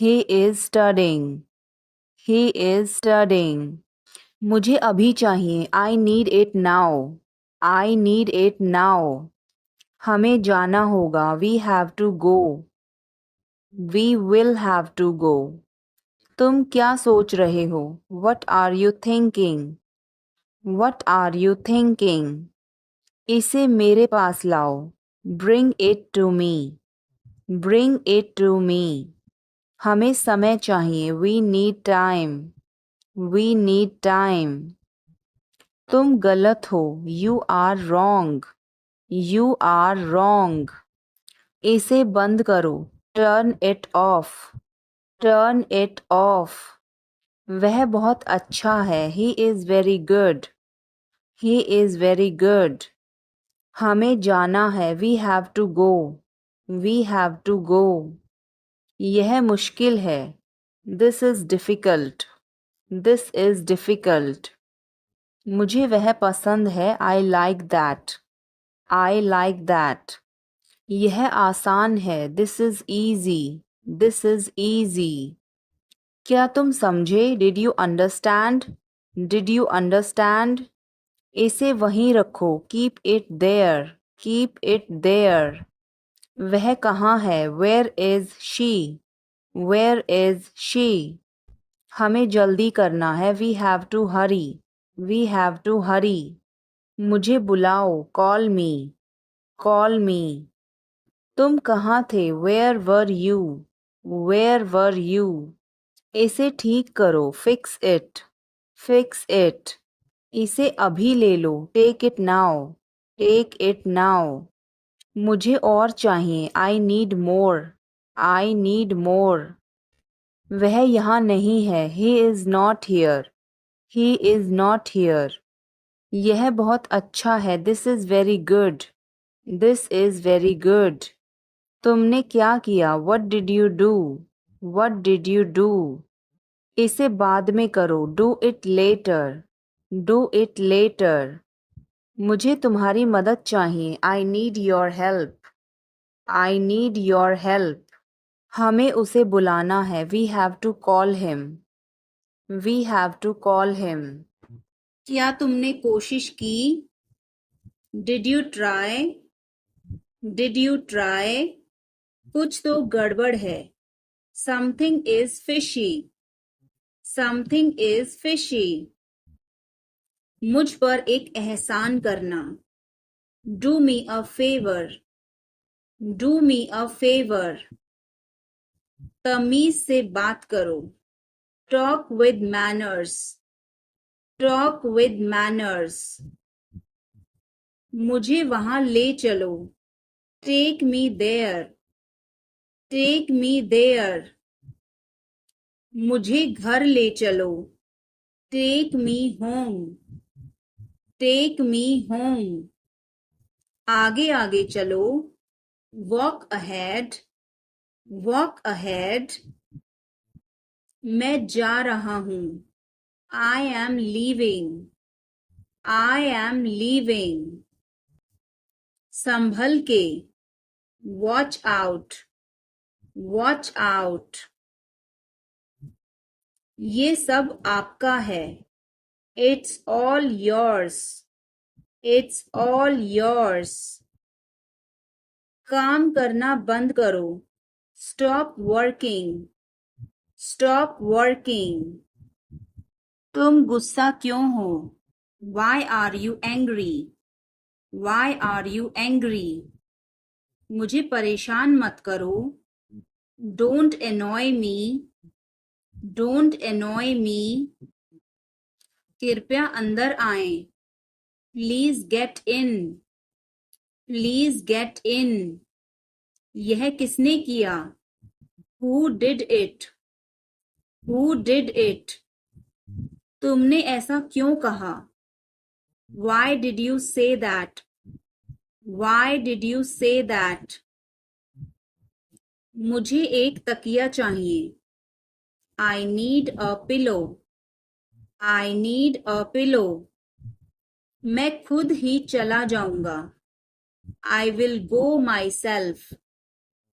He is studying. He is studying. मुझे अभी चाहिए। I need it now. I need it now. हमें जाना होगा। We have to go. We will have to go. तुम क्या सोच रहे हो? What are you thinking? What are you thinking? इसे मेरे पास लाओ। Bring it to me. Bring it to me. हमें समय चाहिए। We need time. We need time. तुम गलत हो। You are wrong. You are wrong. इसे बंद करो। Turn it off. Turn it off. वह बहुत अच्छा है। He is very good. He is very good. हमें जाना है। We have to go. We have to go. यह मुश्किल है। This is difficult. This is difficult. मुझे वह पसंद है। I like that. I like that. यह आसान है। This is easy. This is easy. क्या तुम समझे? Did you understand? Did you understand? इसे वहीं रखो, keep it there, keep it there. वह कहाँ है? Where is she? Where is she? हमें जल्दी करना है, we have to hurry, we have to hurry. मुझे बुलाओ, कॉल मी, कॉल मी। तुम कहाँ थे? Where were you? Where were you? इसे ठीक करो, फिक्स इट, फिक्स इट। इसे अभी ले लो, take it now, take it now. मुझे और चाहिए, I need more, I need more. वह यहाँ नहीं है, he is not here, he is not here. यह बहुत अच्छा है, this is very good, this is very good. तुमने क्या किया? What did you do? What did you do? इसे बाद में करो, do it later, do it later. मुझे तुम्हारी मदद चाहिए, I need your help, I need your help. हमें उसे बुलाना है, we have to call him, we have to call him. क्या तुमने कोशिश की? Did you try? Did you try? कुछ तो गड़बड़ है, something is fishy, something is fishy. मुझ पर एक एहसान करना, do me a favour, do me a favour. तमीज से बात करो, talk with manners, talk with manners. मुझे वहां ले चलो, take me there, take me there. मुझे घर ले चलो, take me home, take me home. आगे आगे चलो, वॉक अहेड, वॉक अहेड। मैं जा रहा हूं, I am leaving, I am leaving. संभल के, वॉच आउट, वॉच आउट। ये सब आपका है, it's all yours, it's all yours. काम करना बंद करो, स्टॉप वर्किंग, स्टॉप वर्किंग। तुम गुस्सा क्यों हो? Why are you angry, why are you angry? मुझे परेशान मत करो, don't annoy me, don't annoy me. कृपया अंदर आएं, please get in, please get in. यह किसने किया? Who did it, who did it? तुमने ऐसा क्यों कहा? Why did you say that, why did you say that? मुझे एक तकिया चाहिए, I need a pillow, I need a pillow. मैं खुद ही चला जाऊंगा, I will go myself,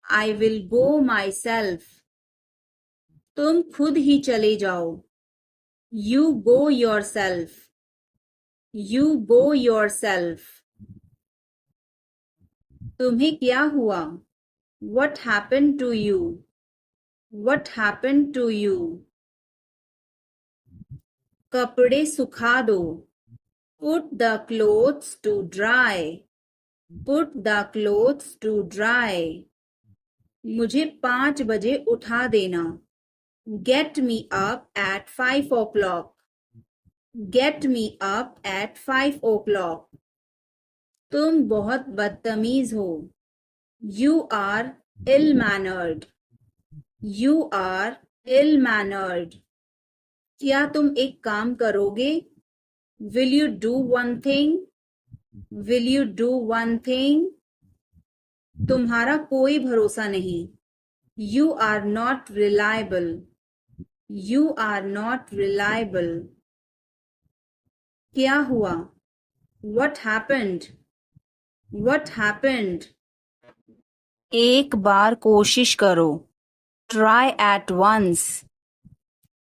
I will go myself. तुम खुद ही चले जाओ, you go yourself, you go yourself. तुम्हें क्या हुआ? What happen to you, what happen to you? कपड़े सुखा दो, put the clothes to dry, put the clothes to dry. मुझे 5 बजे उठा देना, get me up at 5 o'clock, get me up at 5 o'clock। तुम बहुत बदतमीज हो, you are ill mannered, you are ill mannered. क्या तुम एक काम करोगे? Will you do one thing, will you do one thing? तुम्हारा कोई भरोसा नहीं, you are not reliable, you are not reliable. क्या हुआ? What happened, what happened? एक बार कोशिश करो, Try at once.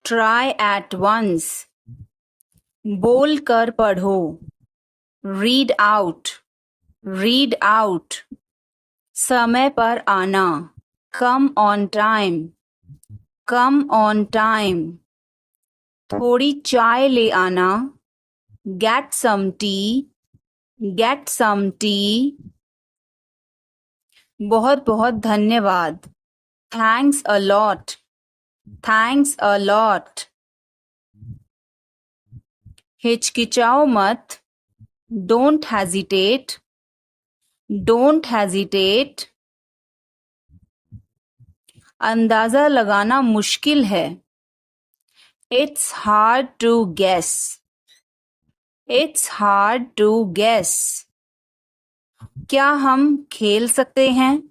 Try at once. बोल कर पढ़ो. Read out. Read out. समय पर आना. Come on time. Come on time. थोड़ी चाय ले आना. Get some tea. Get some tea. बहुत बहुत धन्यवाद. Thanks a lot. Thanks a lot. हिचकिचाओ मत. Don't hesitate. Don't hesitate. अंदाजा लगाना मुश्किल है. It's hard to guess. It's hard to guess. क्या हम खेल सकते हैं?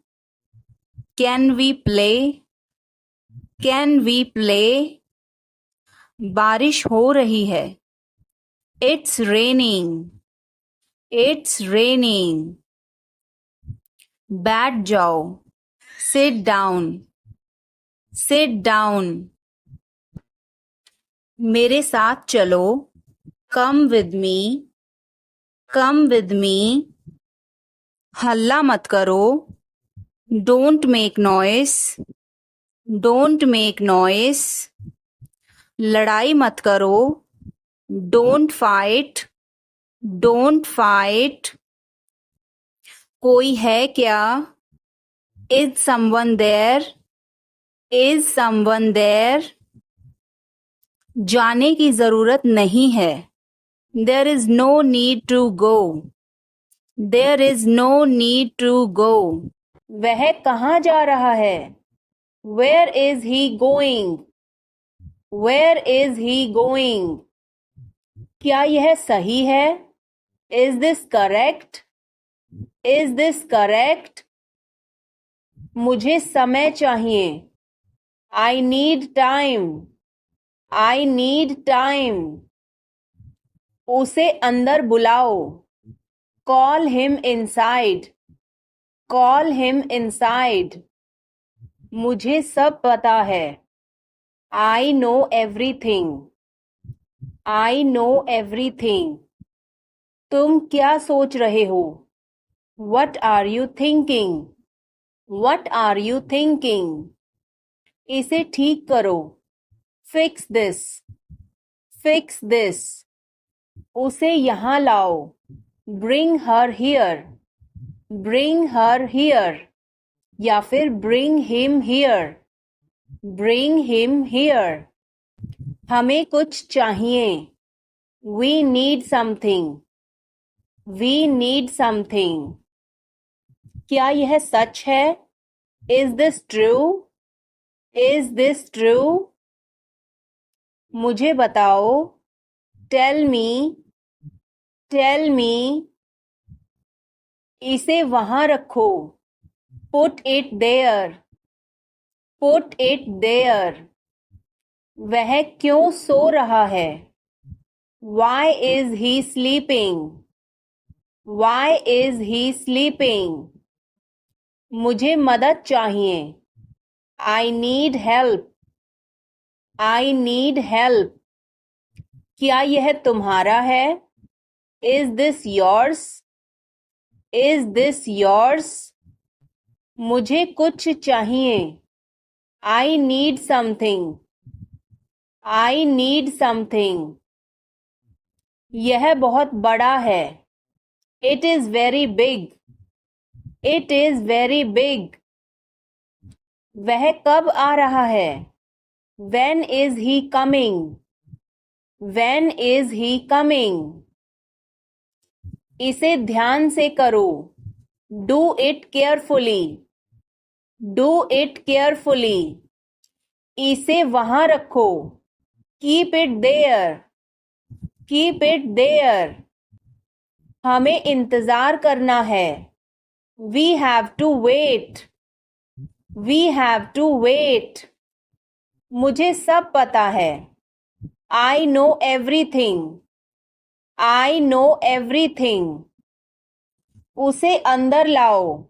Can we play? Can we play? बारिश हो रही है. It's raining. It's raining. बैठ जाओ. Sit down. Sit down. मेरे साथ चलो. Come with me. Come with me. हल्ला मत करो. Don't make noise. Don't make noise. लड़ाई मत करो. Don't fight. Don't fight. कोई है क्या? Is someone there? Is someone there? जाने की जरूरत नहीं है. There is no need to go. There is no need to go. वह कहाँ जा रहा है? Where is he going? Where is he going? क्या यह सही है? Is this correct? Is this correct? मुझे समय चाहिए. I need time. I need time. उसे अंदर बुलाओ. Call him inside. Call him inside. मुझे सब पता है. I know everything. I know everything. तुम क्या सोच रहे हो? What are you thinking? What are you thinking? इसे ठीक करो. Fix this. Fix this. उसे यहाँ लाओ. Bring her here. Bring her here. या फिर bring him here. Bring him here. हमें कुछ चाहिए. We need something. We need something. क्या यह सच है? Is this true? Is this true? मुझे बताओ. Tell me. Tell me. इसे वहां रखो. Put it there. Put it there. वह क्यों सो रहा है? Why is he sleeping? Why is he sleeping? मुझे मदद चाहिए. I need help. I need help. क्या यह तुम्हारा है? Is this yours? Is this yours? मुझे कुछ चाहिए. I need something. I need something. यह बहुत बड़ा है. It is very big. It is very big. वह कब आ रहा है? When is he coming? When is he coming? इसे ध्यान से करो. Do it carefully. Do it carefully. इसे वहां रखो. Keep it there. Keep it there. हमें इंतजार करना है. We have to wait. We have to wait. मुझे सब पता है. I know everything. I know everything. उसे अंदर लाओ.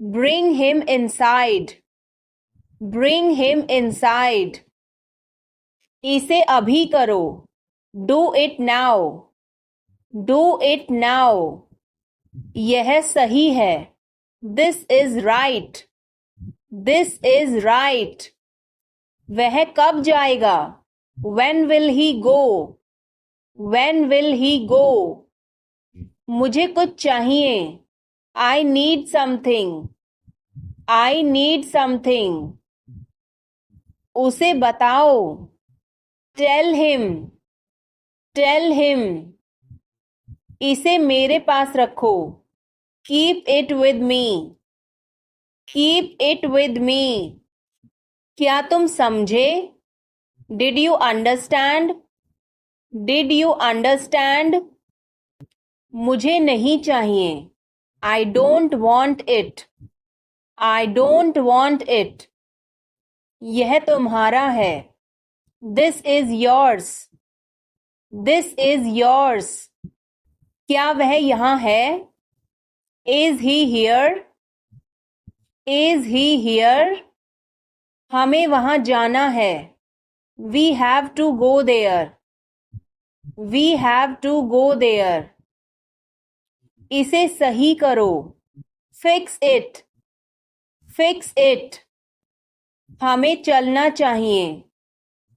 Bring him inside. Bring him inside. इसे अभी करो. Do it now. Do it now. यह सही है. This is right. This is right. वह कब जाएगा? When will he go? When will he go? मुझे कुछ चाहिए. I need something. I need something. उसे बताओ. Tell him. Tell him. इसे मेरे पास रखो. Keep it with me. Keep it with me. क्या तुम समझे? Did you understand? Did you understand? मुझे नहीं चाहिए. I don't want it. I don't want it. यह तुम्हारा है. This is yours. This is yours. क्या वह यहाँ है? Is he here? Is he here? हमें वहाँ जाना है. We have to go there. We have to go there. इसे सही करो. Fix it. Fix it. हमें चलना चाहिए.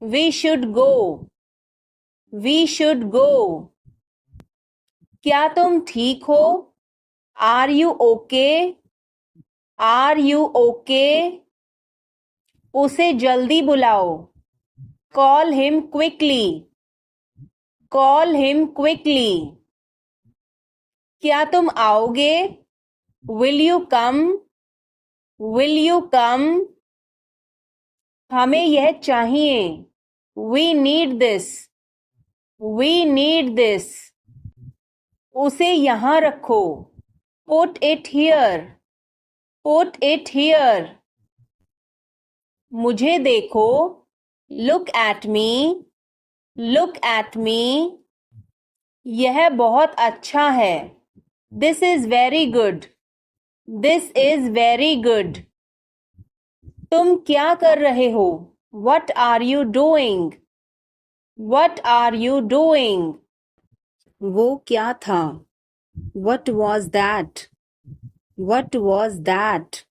We should go. We should go. क्या तुम ठीक हो? Are you okay? Are you okay? उसे जल्दी बुलाओ. Call him quickly. Call him quickly. क्या तुम आओगे? Will you come? Will you come? हमें यह चाहिए. We need this. We need this. उसे यहाँ रखो. Put it here. Put it here. मुझे देखो. Look at me. Look at me. यह बहुत अच्छा है. This is very good. This is very good. तुम क्या कर रहे हो? What are you doing? What are you doing? वो क्या था? What was that? What was that?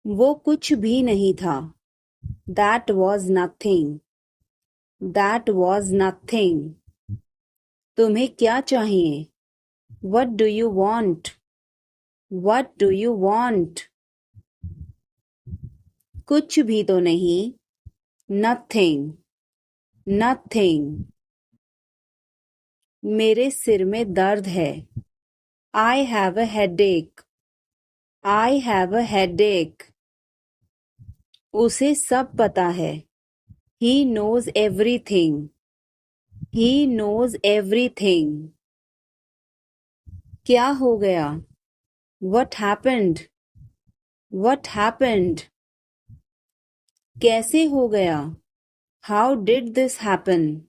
वो कुछ भी नहीं था. That was nothing. That was nothing. तुम्हें क्या चाहिए? What do you want? What do you want? कुछ भी तो नहीं. Nothing. Nothing. मेरे सिर में दर्द है. I have a headache. I have a headache. उसे सब पता है. He knows everything. He knows everything. क्या हो गया? What happened? What happened? कैसे हो गया? How did this happen?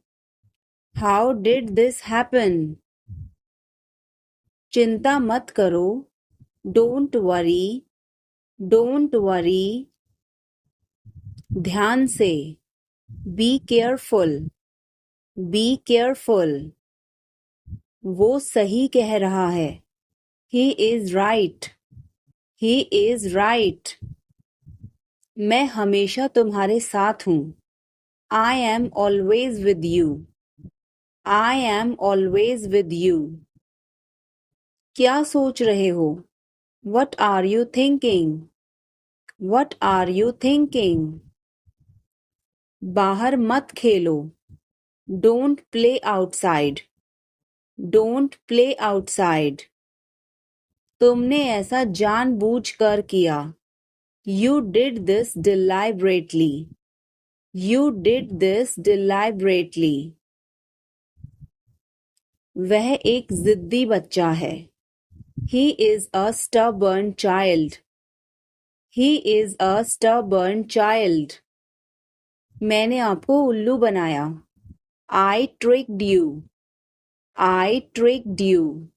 How did this happen? चिंता मत करो. Don't worry. Don't worry. ध्यान से. Be careful. Be careful. वो सही कह रहा है. He is right. He is right. मैं हमेशा तुम्हारे साथ हूँ. I am always with you. I am always with you. क्या सोच रहे हो? What are you thinking? What are you thinking? बाहर मत खेलो. Don't play outside. Don't play outside. तुमने ऐसा जानबूझकर किया. You did this deliberately. You did this deliberately. वह एक जिद्दी बच्चा है. He is a stubborn child. He is a stubborn child. मैंने आपको उल्लू बनाया. I tricked you. I tricked you.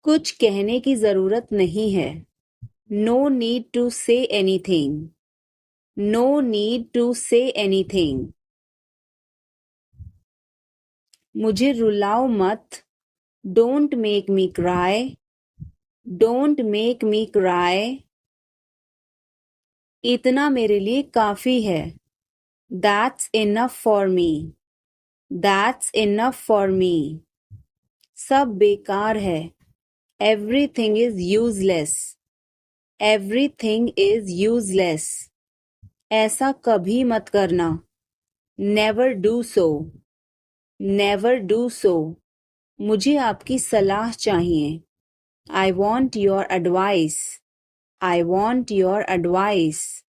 कुछ कहने की जरूरत नहीं है. No need to say anything. No need to say anything. मुझे रुलाओ मत. Don't make me cry. Don't make me cry. इतना मेरे लिए काफी है. That's enough for me. That's enough for me. सब बेकार है. Everything is useless. Everything is useless. ऐसा कभी मत करना. Never do so. Never do so. मुझे आपकी सलाह चाहिए. I want your advice. I want your advice.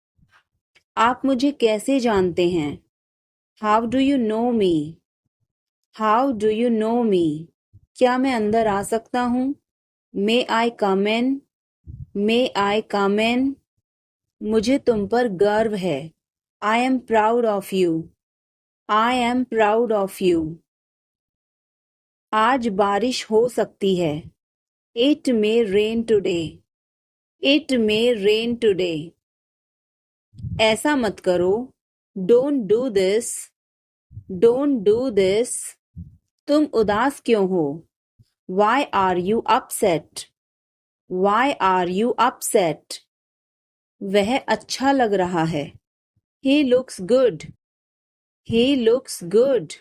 आप मुझे कैसे जानते हैं? How do you know me? How do you know me? क्या मैं अंदर आ सकता हूँ? May I come in? May I come in? मुझे तुम पर गर्व है. I am proud of you. I am proud of you. आज बारिश हो सकती है. It may rain today. It may rain today. ऐसा मत करो. Don't do this. Don't do this. तुम उदास क्यों हो? Why are you upset? Why are you upset? वह अच्छा लग रहा है. He looks good. He looks good.